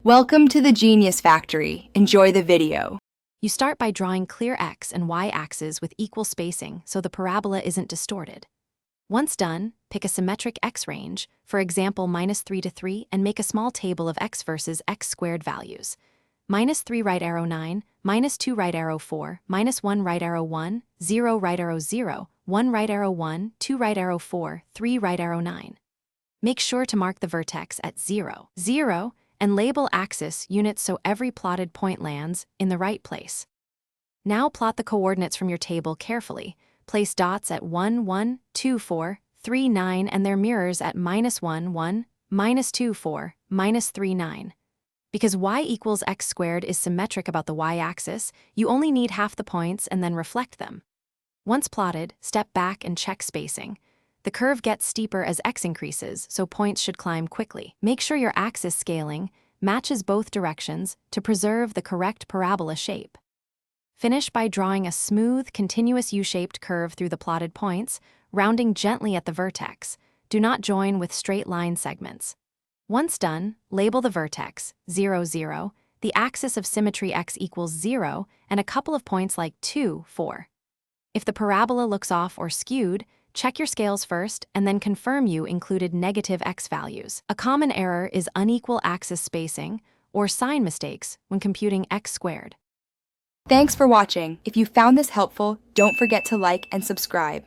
Welcome to the Genius Factory. Enjoy the video. You start by drawing clear x and y axes with equal spacing so the parabola isn't distorted. Once done, pick a symmetric x range, for example -3 to 3, and make a small table of x versus x squared values. -3 right arrow 9, -2 right arrow 4, -1 right arrow 1, 0 right arrow 0, 1 right arrow 1, 2 right arrow 4, 3 right arrow 9. Make sure to mark the vertex at 0, 0, and label axis units so every plotted point lands in the right place. Now plot the coordinates from your table carefully. Place dots at 1, 1, 2, 4, 3, 9, and their mirrors at -1, 1, -2, 4, -3, 9. Because y equals x squared is symmetric about the y-axis, you only need half the points and then reflect them. Once plotted, step back and check spacing. The curve gets steeper as x increases, so points should climb quickly. Make sure your axis scaling matches both directions to preserve the correct parabola shape. Finish by drawing a smooth, continuous U-shaped curve through the plotted points, rounding gently at the vertex. Do not join with straight line segments. Once done, label the vertex 0, 0, the axis of symmetry x equals 0, and a couple of points like 2, 4. If the parabola looks off or skewed, check your scales first and then confirm you included negative x values. A common error is unequal axis spacing or sign mistakes when computing x squared. Thanks for watching. If you found this helpful, don't forget to like and subscribe.